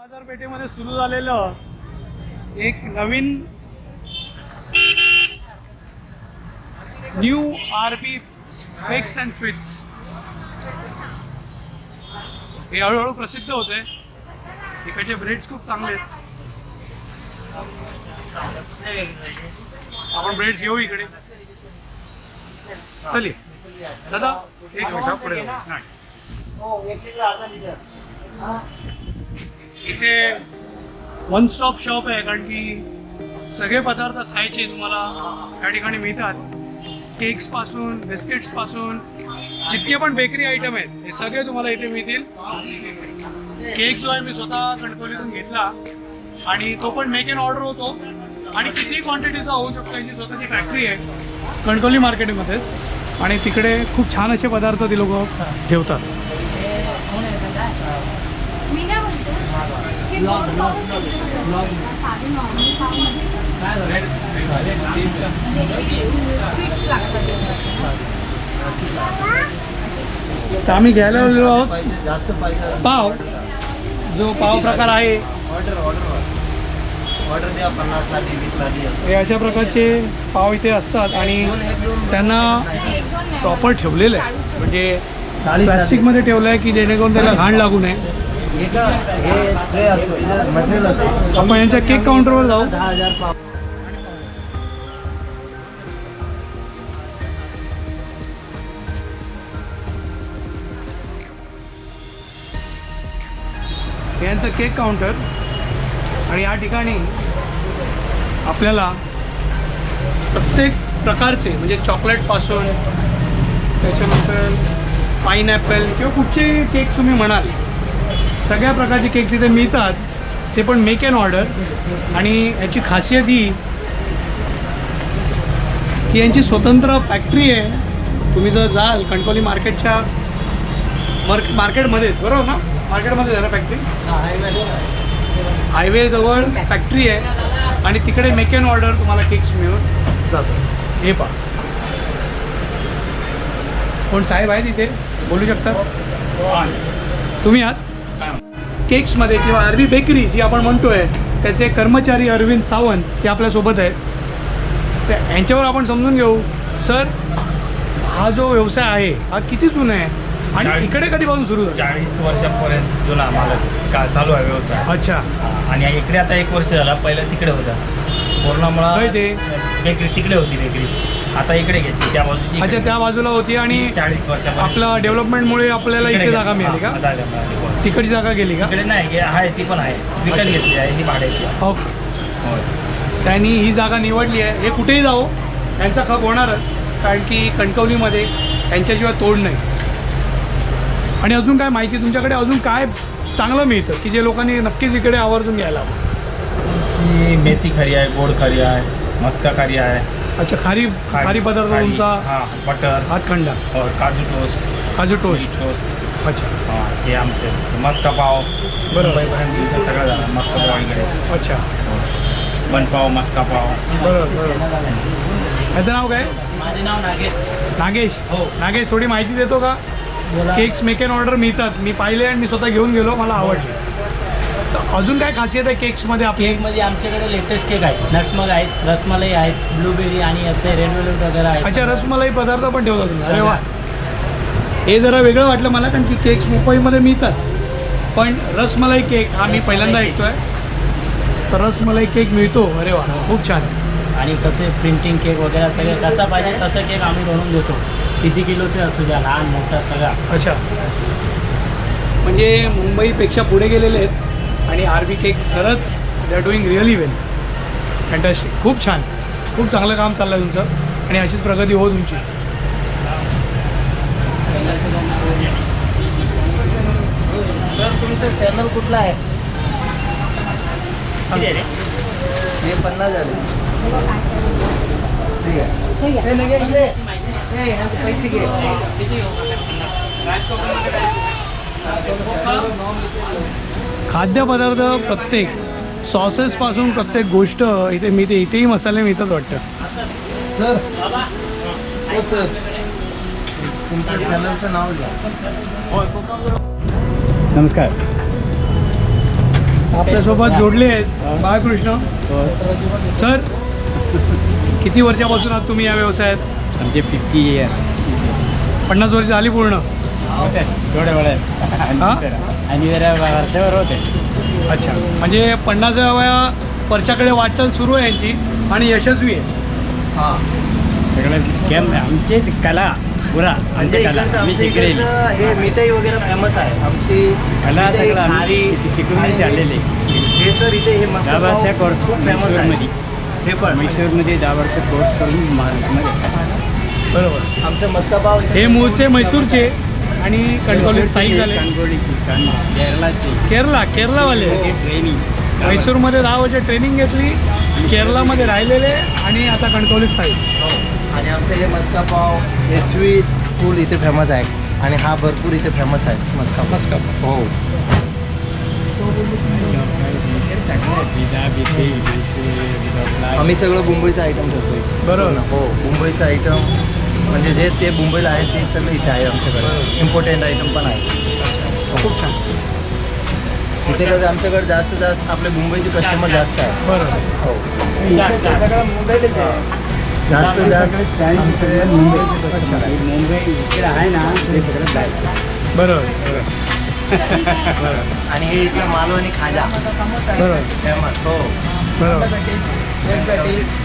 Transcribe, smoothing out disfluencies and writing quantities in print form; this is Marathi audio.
बाजारपेठेमध्ये सुरू झालेलं एक नवीन new RB bakes and sweets हे हळूहळू प्रसिद्ध होते. इकडचे ब्रेड्स खूप चांगले आहेत. आपण ब्रेड्स घेऊ इकडे. चलिए दादा एक मिनिट पुढे इथे वन स्टॉप शॉप आहे, कारण की सगळे पदार्थ खायचे तुम्हाला त्या ठिकाणी मिळतात. केक्स पासून बिस्किट्स पासून जितके पण बेकरी आयटम आहेत हे सगळे तुम्हाला इथे मिळतील. केक जो आहे मी स्वतः कणकवलीतून घेतला आणि तो पण मेक इन ऑर्डर होतो आणि किती क्वांटिटीचा होऊ शकतो. यांची स्वतःची फॅक्टरी आहे कणकवली मार्केटमध्येच आणि तिकडे खूप छान असे पदार्थ ती लोक ठेवतात. तर आम्ही घ्यायला आलेलो आहोत पाव, जो पाव प्रकार आहे हे अशा प्रकारचे पाव इथे असतात आणि त्यांना प्रॉपर ठेवलेलं आहे, म्हणजे प्लास्टिकमध्ये ठेवलं आहे की जेणेकरून त्याला घाण लागू नये. आपण यांच्या केक काउंटरवर जाऊ. यांचं केक काउंटर आणि या ठिकाणी आपल्याला प्रत्येक प्रकारचे म्हणजे चॉकलेटपासून त्याच्यानंतर पाईनॲपल किंवा कुठचे केक तुम्ही म्हणाल सगळ्या प्रकारचे केक्स इथे मिळतात. ते पण मेक ॲन ऑर्डर. आणि याची खासियत ही की यांची स्वतंत्र फॅक्टरी आहे. तुम्ही जर जाल कणकवली मार्केटच्या मार्केटमध्येच बरोबर ना, मार्केटमध्ये आहे ना फॅक्टरी, हायवेजवळ फॅक्टरी आहे आणि तिकडे मेक ॲन ऑर्डर तुम्हाला केक्स मिळून जातो. हे पहा कोण साहेब आहे तिथे बोलू शकतात तुम्ही आहात केक्समध्ये किंवा आरबी बेकरी जी आपण म्हणतोय त्याचे कर्मचारी अरविंद सावंत हे आपल्यासोबत आहेत. तर यांच्यावर आपण समजून घेऊ. सर, हा जो व्यवसाय आहे हा किती जुना आहे आणि इकडे कधीपासून सुरू झाला? 40 वर्षापर्यंत जुना आम्हाला चालू आहे व्यवसाय. अच्छा. आणि इकडे आता 1 वर्ष झाला. पहिलं तिकडे होता कोरोनामुळे ते बेकरी तिकडे होती बेकरी, आता इकडे घेतली त्या बाजूची. अच्छा, त्या बाजूला होती आणि 40 वर्षापर्यंत आपला डेव्हलपमेंटमुळे आपल्याला इथे जागा मिळाली का? तिकडची जागा गेली का? इकडे नाही आहे, ती पण आहे विकत घेतली आहे, ही भाड्याची. ओके. त्यांनी ही जागा निवडली आहे. हे कुठेही जाओ यांचा खप होणारच, कारण की कणकवलीमध्ये यांच्याशिवाय तोड नाही. आणि अजून काय माहिती तुमच्याकडे अजून काय चांगलं मिळतं की जे लोकांनी नक्कीच इकडे आवर्जून घ्यायला हवं? मेथी खारी आहे, गोड खारी आहे, मस्का खारी आहे. अच्छा, खारी पदार्थ तुमचा? हां, बटर, हातखंडा, काजू टोस्ट. काजू टोस्ट. अच्छा. हां, हे आमचे मस्का पाव. बरोबर. सगळं झालं मस्का पाव इकडे. अच्छा. बनपाव, मस्का पाव. बरोबर. ह्याचं नाव काय? माझे नाव नागेश. नागेश. हो. नागेश, थोडी माहिती देतो का? केक्स मेक ॲन ऑर्डर मिळतात, मी पाहिले आणि मी स्वतः घेऊन गेलो, मला आवडले. तर अजून काय खासियत आहे केक्समध्ये? आपली केकमध्ये आमच्याकडे लेटेस्ट केक आहेत, नटमग आहेत, रसमलाई आहेत, ब्लूबेरी आणि असे रेड वेल्वेट वगैरे आहेत. अच्छा, रसमलाई पदार्थ पण ठेवता तुम्ही? अरे वा, हे जरा वेगळं वाटलं मला, कारण की केक्स मुंबईमध्ये मिळतात पण रसमलाई केक हा मी पहिल्यांदा ऐकतोय. तर रसमलाई केक मिळतो. अरे वा, खूप छान. आणि कसे प्रिंटिंग केक वगैरे सगळे कसा पाहिजे तसं केक आम्ही बनवून देतो. किती किलोचे असू द्या, लहान मोठा सगळा. अच्छा, म्हणजे मुंबईपेक्षा पुढे गेलेले आहेत आणि आरबी केक खरंच they are doing really well. Fantastic. खूप छान, खूप चांगलं काम चाललं आहे तुमचं आणि अशीच प्रगती हो तुमची. सर, तुमचं चॅनल कुठलं आहे? हे 50 झाले. पैसे घे. खाद्यपदार्थ प्रत्येक सॉसेसपासून प्रत्येक गोष्ट इथे मिळते. इथेही मसाले मिळतात वाटतं. सर, हो सर, तुमच्या चॅनलचं नाव घ्या. नमस्कार. आपल्यासोबत जोडले आहेत बाळकृष्ण सर. किती वर्षापासून आहात तुम्ही या व्यवसायात? आमचे 50 इयर 50 वर्ष झाली पूर्ण. होते थोड्या वेळात हां? आणि वर्षावर होते. अच्छा, म्हणजे 50व्या वर्षाकडे वाटचाल सुरू आहे यांची आणि यशस्वी आहे. हां सगळं केम आमचे कला पुरा म्हणजे आमची कला इकडचं मी आमच्या शिकलेली इकडचं हे मिठाई वगैरे फेमस आहे आमची कला मिठाई, सगळं खारी आम्ही शिकून आणि चाललेले. हे सर इथे हे मस्त दाबाच्या कोर्स खूप फेमस आहे. मैसूरमध्ये हे पण मैसूरमध्ये दाबाचा कोर्स करून महाराष्ट्रामध्ये बरोबर. आमचे मस्का पाव हे मूळचे मैसूरचे आणि कणकवली स्थायिक झाले. केरळाचे केरलावाले. ट्रेनिंग म्हैसूरमध्ये 10 वर्ष ट्रेनिंग घेतली, केरलामध्ये राहिलेले आणि आता कणकवली स्थायिक. आणि आमचे हे मस्का पाव हे स्वीट फूल इथे फेमस आहे आणि हा भरपूर इथे फेमस आहे मस्का पाव. मस्का हो आम्ही सगळं मुंबईचं आयटम ठेवतो इथे. बरोबर. हो मुंबईचं आयटम म्हणजे जे ते मुंबईला आहे ते सगळं इथे आहे आमच्याकडे. इम्पॉर्टंट आयटम पण आहे. खूप छान. इथे कसं आमच्याकडे जास्त आपले मुंबईचे कस्टमर जास्त आहे. बरोबर. हो जास्त आमचे मुंबईचे कस्टमर आहे. मुंबई इकडे आहे ना ते सगळं जायचं. बरोबर. आणि हे इथलं मालवणी खाजा बरोबर. फेमस. हो बरोबर. फेमस आहे.